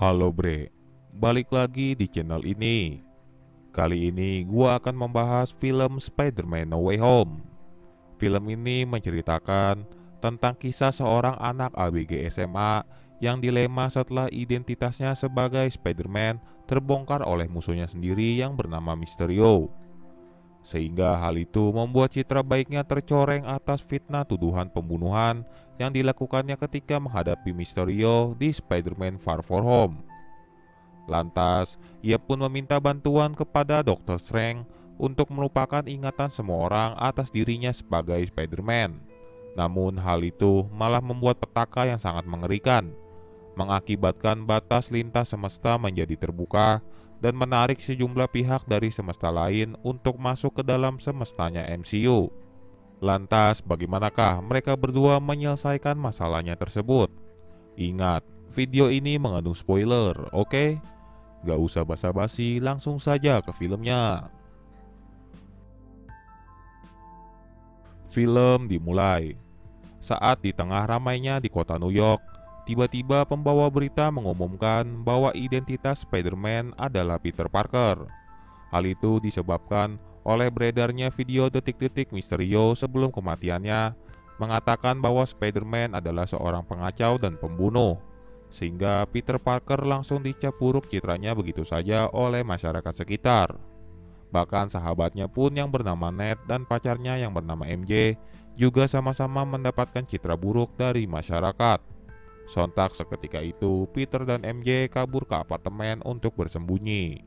Halo bre, balik lagi di channel ini. Kali ini gua akan membahas film Spider-Man No Way Home. Film ini menceritakan tentang kisah seorang anak ABG SMA yang dilema setelah identitasnya sebagai Spider-Man terbongkar oleh musuhnya sendiri yang bernama Mysterio. Sehingga hal itu membuat citra baiknya tercoreng atas fitnah tuduhan pembunuhan yang dilakukannya ketika menghadapi Mysterio di Spider-Man Far From Home. Lantas, ia pun meminta bantuan kepada Dr. Strange untuk melupakan ingatan semua orang atas dirinya sebagai Spider-Man. Namun hal itu malah membuat petaka yang sangat mengerikan, mengakibatkan batas lintas semesta menjadi terbuka dan menarik sejumlah pihak dari semesta lain untuk masuk ke dalam semestanya MCU. Lantas, bagaimanakah mereka berdua menyelesaikan masalahnya tersebut? Ingat, video ini mengandung spoiler, oke? Gak usah basa-basi, langsung saja ke filmnya. Film dimulai saat di tengah ramainya di kota New York, tiba-tiba pembawa berita mengumumkan bahwa identitas Spider-Man adalah Peter Parker. Hal itu disebabkan oleh beredarnya video detik-detik Mysterio sebelum kematiannya, mengatakan bahwa Spider-Man adalah seorang pengacau dan pembunuh, sehingga Peter Parker langsung dicap buruk citranya begitu saja oleh masyarakat sekitar. Bahkan sahabatnya pun yang bernama Ned dan pacarnya yang bernama MJ juga sama-sama mendapatkan citra buruk dari masyarakat. Sontak seketika itu, Peter dan MJ kabur ke apartemen untuk bersembunyi.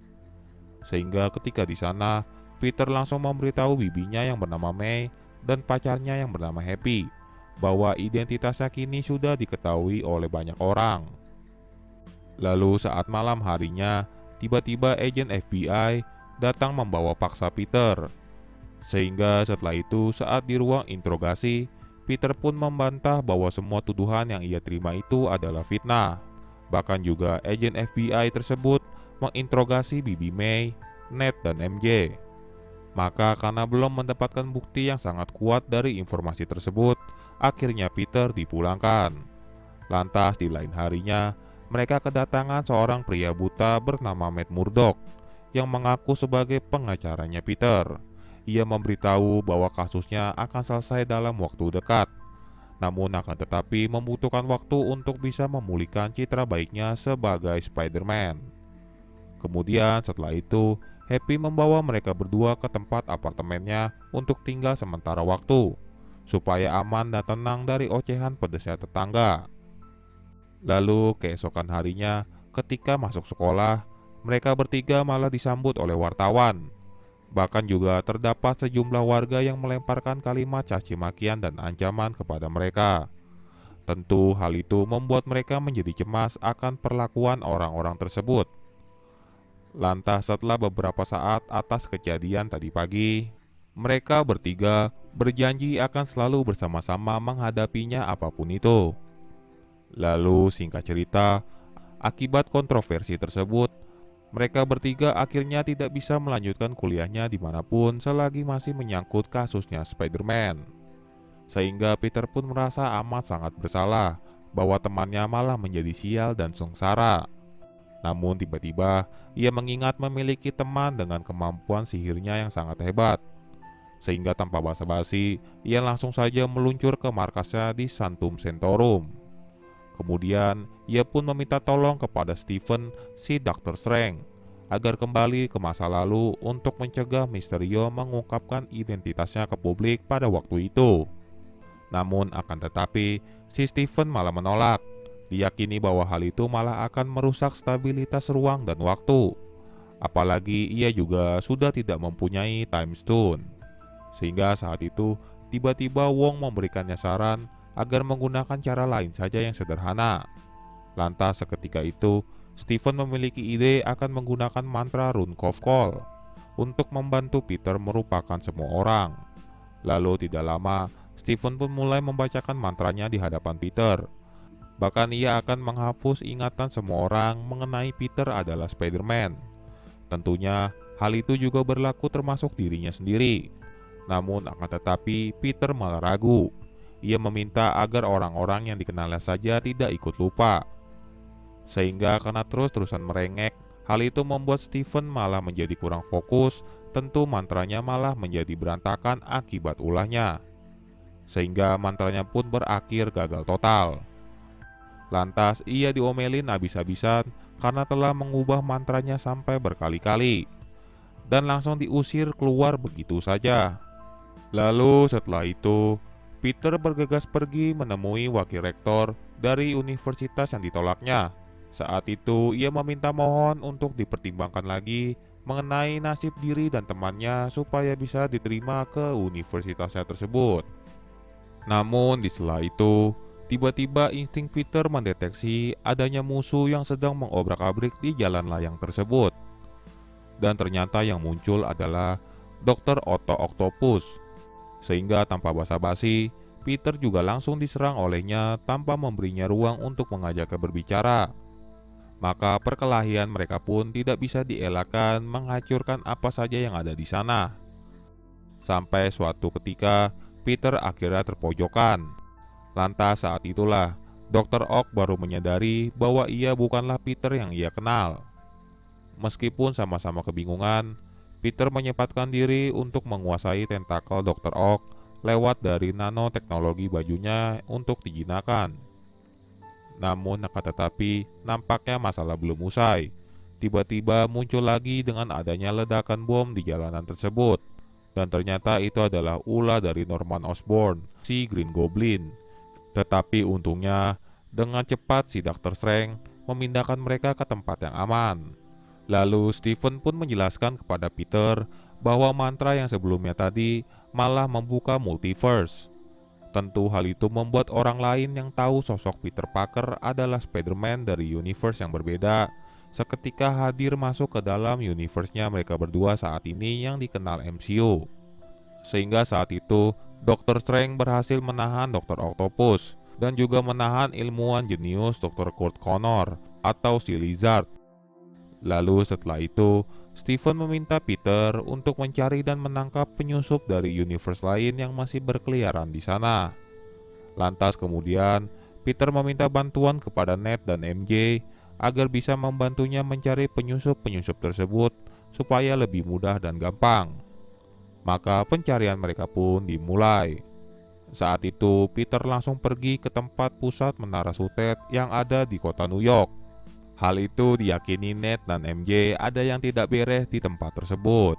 Sehingga ketika di sana, Peter langsung memberitahu bibinya yang bernama May dan pacarnya yang bernama Happy bahwa identitasnya kini sudah diketahui oleh banyak orang. Lalu saat malam harinya, tiba-tiba agen FBI datang membawa paksa Peter. Sehingga setelah itu saat di ruang interogasi, Peter pun membantah bahwa semua tuduhan yang ia terima itu adalah fitnah. Bahkan juga agen FBI tersebut menginterogasi Bibi May, Ned dan MJ. Maka karena belum mendapatkan bukti yang sangat kuat dari informasi tersebut, akhirnya Peter dipulangkan. Lantas di lain harinya, mereka kedatangan seorang pria buta bernama Matt Murdock yang mengaku sebagai pengacaranya Peter. Ia memberitahu bahwa kasusnya akan selesai dalam waktu dekat, namun akan tetapi membutuhkan waktu untuk bisa memulihkan citra baiknya sebagai Spider-Man. Kemudian setelah itu, Happy membawa mereka berdua ke tempat apartemennya untuk tinggal sementara waktu, supaya aman dan tenang dari ocehan pedesnya tetangga. Lalu keesokan harinya, ketika masuk sekolah, mereka bertiga malah disambut oleh wartawan. Bahkan juga terdapat sejumlah warga yang melemparkan kalimat caci makian dan ancaman kepada mereka. Tentu hal itu membuat mereka menjadi cemas akan perlakuan orang-orang tersebut. Lantas setelah beberapa saat atas kejadian tadi pagi, mereka bertiga berjanji akan selalu bersama-sama menghadapinya apapun itu. Lalu singkat cerita, akibat kontroversi tersebut, mereka bertiga akhirnya tidak bisa melanjutkan kuliahnya dimanapun selagi masih menyangkut kasusnya Spider-Man. Sehingga Peter pun merasa amat sangat bersalah bahwa temannya malah menjadi sial dan sengsara. Namun tiba-tiba ia mengingat memiliki teman dengan kemampuan sihirnya yang sangat hebat. Sehingga tanpa basa-basi, ia langsung saja meluncur ke markasnya di Santum Centorum. Kemudian, ia pun meminta tolong kepada Stephen, si Dr. Strange, agar kembali ke masa lalu untuk mencegah Mysterio mengungkapkan identitasnya ke publik pada waktu itu. Namun akan tetapi, si Stephen malah menolak. Diyakini bahwa hal itu malah akan merusak stabilitas ruang dan waktu. Apalagi ia juga sudah tidak mempunyai Time Stone. Sehingga saat itu, tiba-tiba Wong memberikannya saran agar menggunakan cara lain saja yang sederhana. Lantas seketika itu, Stephen memiliki ide akan menggunakan mantra Rune of Call untuk membantu Peter merupakan semua orang. Lalu tidak lama, Stephen pun mulai membacakan mantranya di hadapan Peter. Bahkan ia akan menghapus ingatan semua orang mengenai Peter adalah Spider-Man. Tentunya hal itu juga berlaku termasuk dirinya sendiri. Namun akan tetapi Peter malah ragu. Ia meminta agar orang-orang yang dikenalnya saja tidak ikut lupa. Sehingga karena terus-terusan merengek, hal itu membuat Stephen malah menjadi kurang fokus, tentu mantranya malah menjadi berantakan akibat ulahnya. Sehingga mantranya pun berakhir gagal total. Lantas ia diomelin habis-habisan karena telah mengubah mantranya sampai berkali-kali dan langsung diusir keluar begitu saja. Lalu setelah itu, Peter bergegas pergi menemui wakil rektor dari universitas yang ditolaknya. Saat itu ia meminta mohon untuk dipertimbangkan lagi mengenai nasib diri dan temannya supaya bisa diterima ke universitasnya tersebut. Namun di sela itu, tiba-tiba insting Peter mendeteksi adanya musuh yang sedang mengobrak-abrik di jalan layang tersebut. Dan ternyata yang muncul adalah Dr. Otto Octopus. Sehingga tanpa basa-basi, Peter juga langsung diserang olehnya tanpa memberinya ruang untuk mengajaknya berbicara. Maka perkelahian mereka pun tidak bisa dielakkan menghancurkan apa saja yang ada di sana. Sampai suatu ketika, Peter akhirnya terpojokan. Lantas saat itulah, Dr. Ock baru menyadari bahwa ia bukanlah Peter yang ia kenal. Meskipun sama-sama kebingungan, Peter menyempatkan diri untuk menguasai tentakel Dr. Ock lewat dari nanoteknologi bajunya untuk dijinakan. Namun akan tetapi nampaknya masalah belum usai. Tiba-tiba muncul lagi dengan adanya ledakan bom di jalanan tersebut. Dan ternyata itu adalah ulah dari Norman Osborn, si Green Goblin. Tetapi untungnya dengan cepat si Dr. Strange memindahkan mereka ke tempat yang aman. Lalu Stephen pun menjelaskan kepada Peter bahwa mantra yang sebelumnya tadi malah membuka multiverse. Tentu hal itu membuat orang lain yang tahu sosok Peter Parker adalah Spider-Man dari universe yang berbeda seketika hadir masuk ke dalam universe-nya mereka berdua saat ini yang dikenal MCU. Sehingga saat itu Dr. Strange berhasil menahan Dr. Octopus dan juga menahan ilmuwan jenius Dr. Kurt Connor atau si Lizard. Lalu setelah itu, Stephen meminta Peter untuk mencari dan menangkap penyusup dari universe lain yang masih berkeliaran di sana. Lantas kemudian, Peter meminta bantuan kepada Ned dan MJ agar bisa membantunya mencari penyusup-penyusup tersebut supaya lebih mudah dan gampang. Maka pencarian mereka pun dimulai. Saat itu, Peter langsung pergi ke tempat pusat menara sutet yang ada di kota New York. Hal itu diyakini Ned dan MJ ada yang tidak beres di tempat tersebut.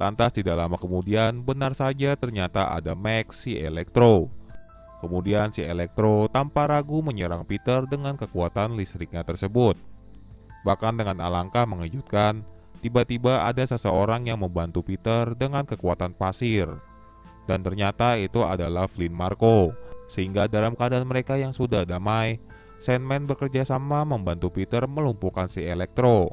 Lantas tidak lama kemudian benar saja ternyata ada Max si Electro. Kemudian si Electro tanpa ragu menyerang Peter dengan kekuatan listriknya tersebut. Bahkan dengan alangkah mengejutkan, tiba-tiba ada seseorang yang membantu Peter dengan kekuatan pasir. Dan ternyata itu adalah Flynn Marko. Sehingga dalam keadaan mereka yang sudah damai, Sandman bekerja sama membantu Peter melumpuhkan si Electro.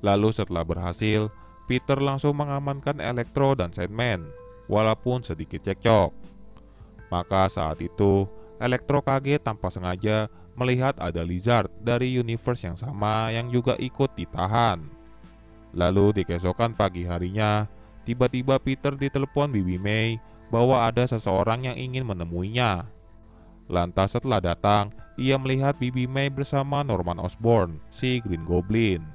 Lalu setelah berhasil, Peter langsung mengamankan Electro dan Sandman, walaupun sedikit cekcok. Maka saat itu, Electro kaget tanpa sengaja melihat ada Lizard dari universe yang sama yang juga ikut ditahan. Lalu di keesokan pagi harinya, tiba-tiba Peter ditelepon Bibi May bahwa ada seseorang yang ingin menemuinya. Lantas setelah datang, ia melihat Bibi May bersama Norman Osborn, si Green Goblin.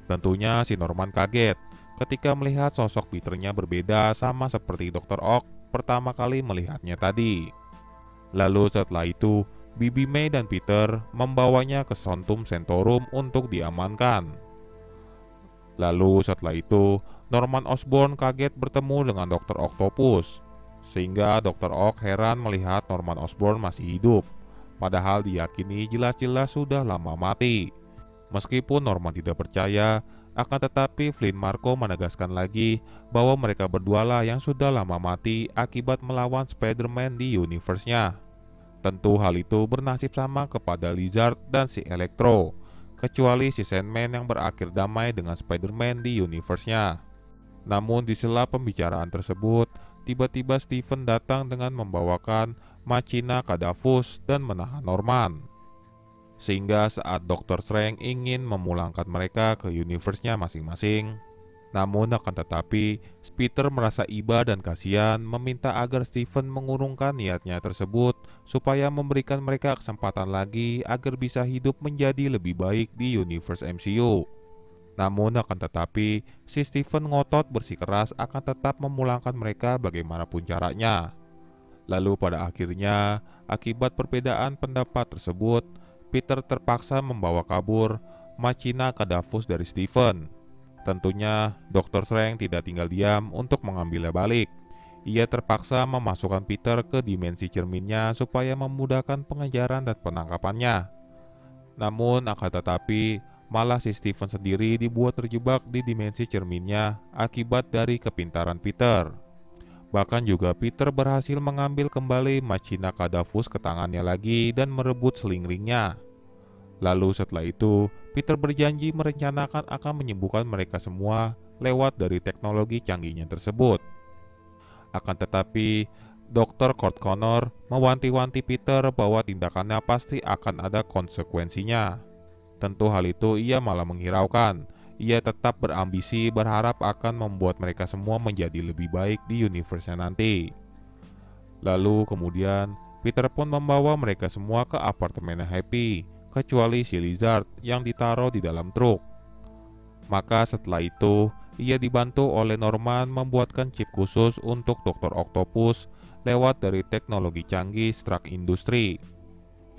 Tentunya si Norman kaget ketika melihat sosok Peternya berbeda sama seperti Dr. Ock pertama kali melihatnya tadi. Lalu setelah itu, Bibi May dan Peter membawanya ke Sontum Centorum untuk diamankan. Lalu setelah itu, Norman Osborn kaget bertemu dengan Dr. Octopus. Sehingga Dr. Ock heran melihat Norman Osborn masih hidup, padahal diyakini jelas-jelas sudah lama mati. Meskipun Norman tidak percaya, akan tetapi Flynn Marko menegaskan lagi bahwa mereka berdualah yang sudah lama mati akibat melawan Spider-Man di universe-nya. Tentu hal itu bernasib sama kepada Lizard dan si Electro, kecuali si Sandman yang berakhir damai dengan Spider-Man di universe-nya. Namun di sela pembicaraan tersebut, tiba-tiba Stephen datang dengan membawakan Machina Cadavus dan menahan Norman. Sehingga saat Dr. Strange ingin memulangkan mereka ke universe-nya masing-masing, Namun akan tetapi, Peter merasa iba dan kasihan meminta agar Steven mengurungkan niatnya tersebut supaya memberikan mereka kesempatan lagi agar bisa hidup menjadi lebih baik di universe MCU. Namun akan tetapi, si Steven ngotot bersikeras akan tetap memulangkan mereka bagaimanapun caranya. Lalu pada akhirnya, akibat perbedaan pendapat tersebut, Peter terpaksa membawa kabur Machina Kadavus dari Steven. Tentunya, Dr. Strange tidak tinggal diam untuk mengambilnya balik. Ia terpaksa memasukkan Peter ke dimensi cerminnya supaya memudahkan pengejaran dan penangkapannya. Namun akan tetapi, malah si Steven sendiri dibuat terjebak di dimensi cerminnya akibat dari kepintaran Peter. Bahkan juga Peter berhasil mengambil kembali Machina Kadavus ke tangannya lagi dan merebut seling-ringnya. Lalu setelah itu, Peter berjanji merencanakan akan menyembuhkan mereka semua lewat dari teknologi canggihnya tersebut. Akan tetapi, Dr. Kurt Connor mewanti-wanti Peter bahwa tindakannya pasti akan ada konsekuensinya. Tentu hal itu ia malah menghiraukan. Ia tetap berambisi berharap akan membuat mereka semua menjadi lebih baik di universe-nya nanti. Lalu kemudian Peter pun membawa mereka semua ke apartemennya Happy, kecuali si Lizard yang ditaruh di dalam truk. Maka setelah itu, ia dibantu oleh Norman membuatkan chip khusus untuk Dr. Octopus lewat dari teknologi canggih Stark Industries.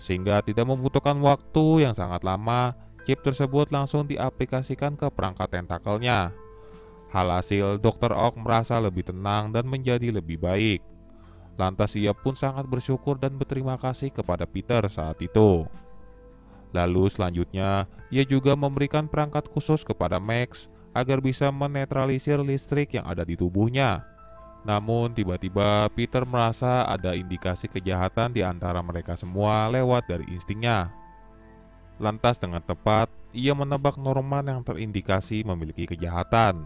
Sehingga tidak membutuhkan waktu yang sangat lama, chip tersebut langsung diaplikasikan ke perangkat tentakelnya. Alhasil, Dr. Ock merasa lebih tenang dan menjadi lebih baik. Lantas ia pun sangat bersyukur dan berterima kasih kepada Peter saat itu. Lalu selanjutnya, ia juga memberikan perangkat khusus kepada Max agar bisa menetralisir listrik yang ada di tubuhnya. Namun tiba-tiba Peter merasa ada indikasi kejahatan di antara mereka semua lewat dari instingnya. Lantas dengan tepat, ia menebak Norman yang terindikasi memiliki kejahatan.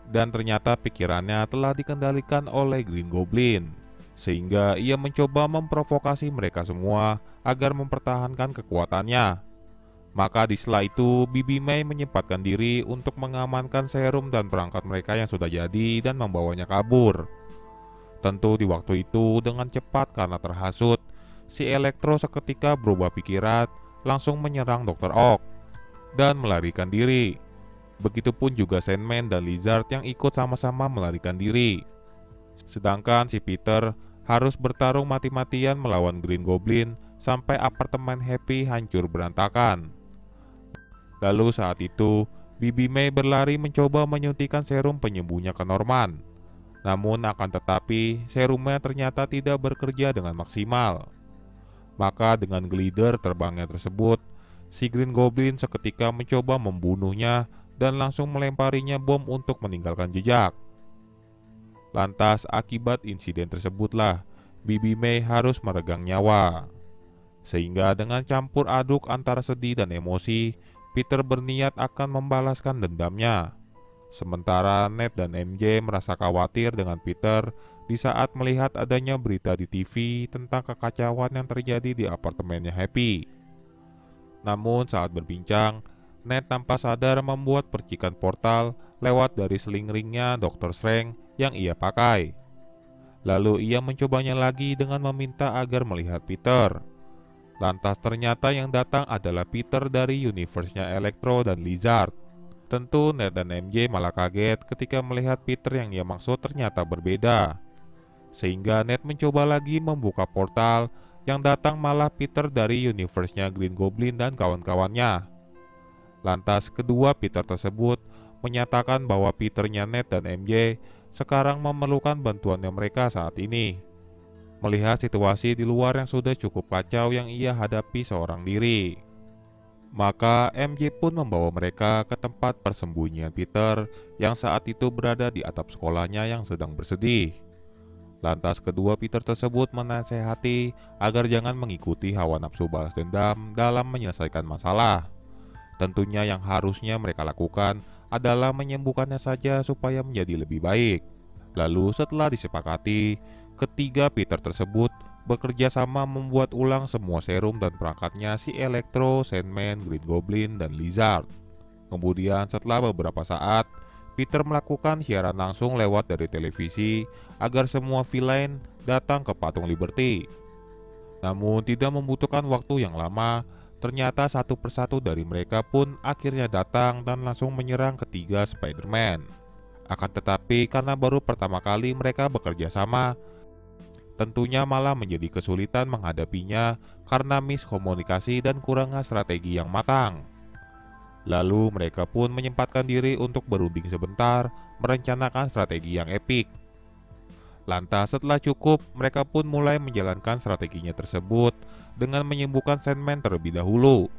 Dan ternyata pikirannya telah dikendalikan oleh Green Goblin. Sehingga ia mencoba memprovokasi mereka semua agar mempertahankan kekuatannya. Maka di sela itu, Bibi May menyempatkan diri untuk mengamankan serum dan perangkat mereka yang sudah jadi dan membawanya kabur. Tentu di waktu itu dengan cepat karena terhasut, si Electro seketika berubah pikiran langsung menyerang Dr. Ock dan melarikan diri. Begitupun juga Sandman dan Lizard yang ikut sama-sama melarikan diri. Sedangkan si Peter harus bertarung mati-matian melawan Green Goblin sampai apartemen Happy hancur berantakan. Lalu saat itu, Bibi May berlari mencoba menyuntikkan serum penyembuhnya ke Norman. Namun akan tetapi serumnya ternyata tidak bekerja dengan maksimal. Maka dengan glider terbangnya tersebut, si Green Goblin seketika mencoba membunuhnya dan langsung melemparinya bom untuk meninggalkan jejak. Lantas akibat insiden tersebutlah Bibi May harus meregang nyawa. Sehingga dengan campur aduk antara sedih dan emosi, Peter berniat akan membalaskan dendamnya. Sementara Ned dan MJ merasa khawatir dengan Peter di saat melihat adanya berita di TV tentang kekacauan yang terjadi di apartemennya Happy. Namun saat berbincang, Ned tanpa sadar membuat percikan portal lewat dari seling-ringnya Dr. Strange yang ia pakai. Lalu ia mencobanya lagi dengan meminta agar melihat Peter. Lantas ternyata yang datang adalah Peter dari universe-nya Electro dan Lizard. Tentu Ned dan MJ malah kaget ketika melihat Peter yang ia maksud ternyata berbeda. Sehingga Ned mencoba lagi membuka portal, yang datang malah Peter dari universe-nya Green Goblin dan kawan-kawannya. Lantas kedua Peter tersebut menyatakan bahwa Peternya Ned dan MJ sekarang memerlukan bantuannya mereka saat ini. Melihat situasi di luar yang sudah cukup kacau yang ia hadapi seorang diri, maka MJ pun membawa mereka ke tempat persembunyian Peter yang saat itu berada di atap sekolahnya yang sedang bersedih. Lantas kedua Peter tersebut menasehati agar jangan mengikuti hawa nafsu balas dendam dalam menyelesaikan masalah. Tentunya yang harusnya mereka lakukan adalah menyembuhkannya saja supaya menjadi lebih baik. Lalu setelah disepakati, ketiga Peter tersebut bekerja sama membuat ulang semua serum dan perangkatnya si Electro, Sandman, Green Goblin, dan Lizard. Kemudian setelah beberapa saat, Peter melakukan siaran langsung lewat dari televisi agar semua villain datang ke patung Liberty. Namun tidak membutuhkan waktu yang lama, ternyata satu persatu dari mereka pun akhirnya datang dan langsung menyerang ketiga Spider-Man. Akan tetapi karena baru pertama kali mereka bekerja sama, tentunya malah menjadi kesulitan menghadapinya karena miskomunikasi dan kurangnya strategi yang matang. Lalu mereka pun menyempatkan diri untuk berunding sebentar, merencanakan strategi yang epik. Lantas setelah cukup, mereka pun mulai menjalankan strateginya tersebut dengan menyembuhkan Sandman terlebih dahulu.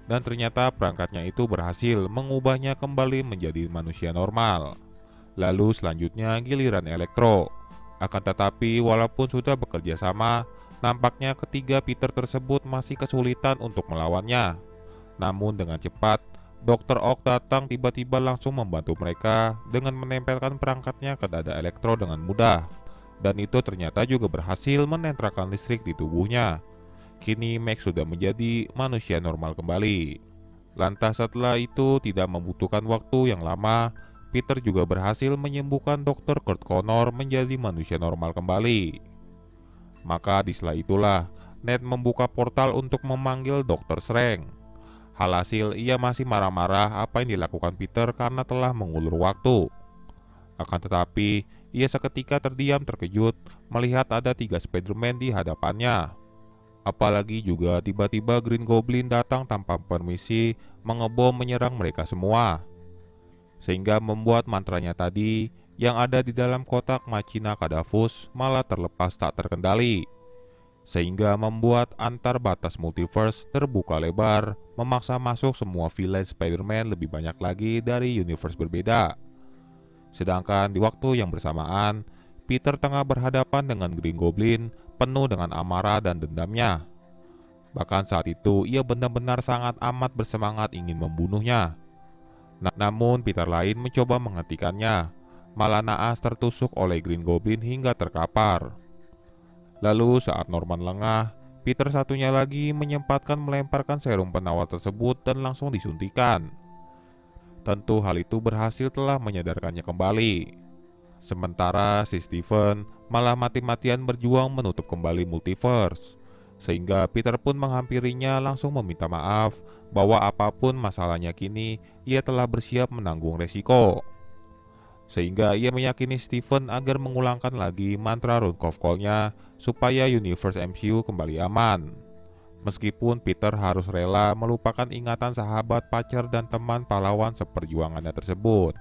Dan ternyata perangkatnya itu berhasil mengubahnya kembali menjadi manusia normal. Lalu selanjutnya giliran Electro. Akan tetapi walaupun sudah bekerja sama, nampaknya ketiga Peter tersebut masih kesulitan untuk melawannya. Namun dengan cepat, Dr. Ock datang tiba-tiba langsung membantu mereka dengan menempelkan perangkatnya ke dada Electro dengan mudah. Dan itu ternyata juga berhasil menetralkan listrik di tubuhnya. Kini Max sudah menjadi manusia normal kembali. Lantas setelah itu tidak membutuhkan waktu yang lama, Peter juga berhasil menyembuhkan Dr. Kurt Connor menjadi manusia normal kembali. Maka di sela itulah Ned membuka portal untuk memanggil Dr. Strange. Alhasil ia masih marah-marah apa yang dilakukan Peter karena telah mengulur waktu. Akan tetapi ia seketika terdiam terkejut melihat ada tiga Spider-Man di hadapannya. Apalagi juga tiba-tiba Green Goblin datang tanpa permisi mengebom menyerang mereka semua. Sehingga membuat mantranya tadi yang ada di dalam kotak Machina Cadavus malah terlepas tak terkendali. Sehingga membuat antar batas multiverse terbuka lebar, memaksa masuk semua villain Spider-Man lebih banyak lagi dari universe berbeda. Sedangkan di waktu yang bersamaan, Peter tengah berhadapan dengan Green Goblin penuh dengan amarah dan dendamnya. Bahkan saat itu ia benar-benar sangat amat bersemangat ingin membunuhnya. Namun Peter lain mencoba menghentikannya, malah naas tertusuk oleh Green Goblin hingga terkapar. Lalu saat Norman lengah, Peter satunya lagi menyempatkan melemparkan serum penawar tersebut dan langsung disuntikan. Tentu hal itu berhasil telah menyadarkannya kembali. Sementara si Steven malah mati-matian berjuang menutup kembali multiverse. Sehingga Peter pun menghampirinya langsung meminta maaf bahwa apapun masalahnya kini ia telah bersiap menanggung resiko. Sehingga ia meyakini Steven agar mengulangkan lagi mantra Rune of Call-nya supaya universe MCU kembali aman. Meskipun Peter harus rela melupakan ingatan sahabat, pacar, dan teman pahlawan seperjuangannya tersebut.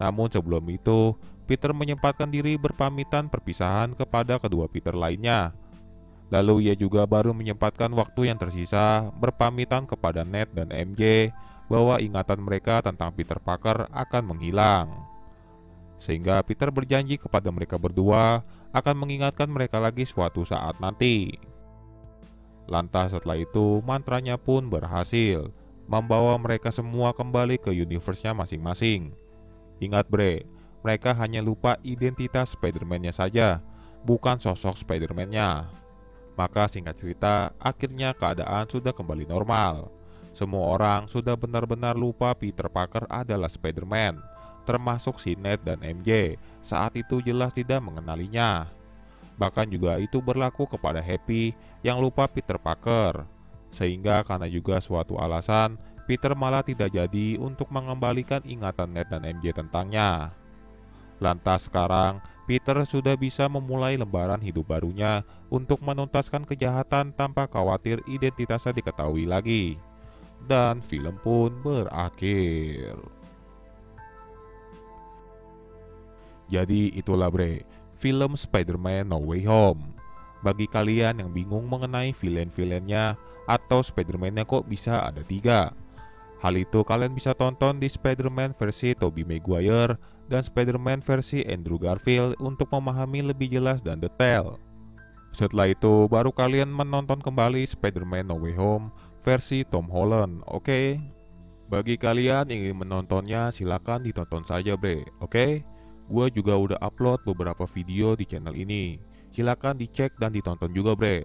Namun sebelum itu, Peter menyempatkan diri berpamitan perpisahan kepada kedua Peter lainnya. Lalu ia juga baru menyempatkan waktu yang tersisa berpamitan kepada Ned dan MJ bahwa ingatan mereka tentang Peter Parker akan menghilang. Sehingga Peter berjanji kepada mereka berdua akan mengingatkan mereka lagi suatu saat nanti. Lantas setelah itu mantranya pun berhasil membawa mereka semua kembali ke universe-nya masing-masing. Ingat bre, mereka hanya lupa identitas Spider-Man-nya saja, bukan sosok Spider-Man-nya. Maka singkat cerita, akhirnya keadaan sudah kembali normal. Semua orang sudah benar-benar lupa Peter Parker adalah Spider-Man, termasuk si Ned dan MJ saat itu jelas tidak mengenalinya. Bahkan juga itu berlaku kepada Happy yang lupa Peter Parker. Sehingga karena juga suatu alasan, Peter malah tidak jadi untuk mengembalikan ingatan Ned dan MJ tentangnya. Lantas sekarang, Peter sudah bisa memulai lembaran hidup barunya untuk menuntaskan kejahatan tanpa khawatir identitasnya diketahui lagi. Dan film pun berakhir. Jadi itulah bre, film Spider-Man No Way Home. Bagi kalian yang bingung mengenai villain-villainnya atau Spider-Man-nya kok bisa ada 3, hal itu kalian bisa tonton di Spider-Man versi Tobey Maguire dan Spider-Man versi Andrew Garfield untuk memahami lebih jelas dan detail. Setelah itu baru kalian menonton kembali Spider-Man No Way Home versi Tom Holland, oke? Bagi kalian yang ingin menontonnya silakan ditonton saja bre, oke? Gua juga udah upload beberapa video di channel ini. Silakan dicek dan ditonton juga bre.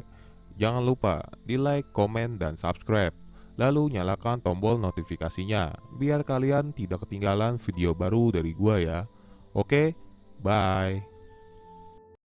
Jangan lupa di like, komen, dan subscribe. Lalu nyalakan tombol notifikasinya, biar kalian tidak ketinggalan video baru dari gua ya. Oke, bye.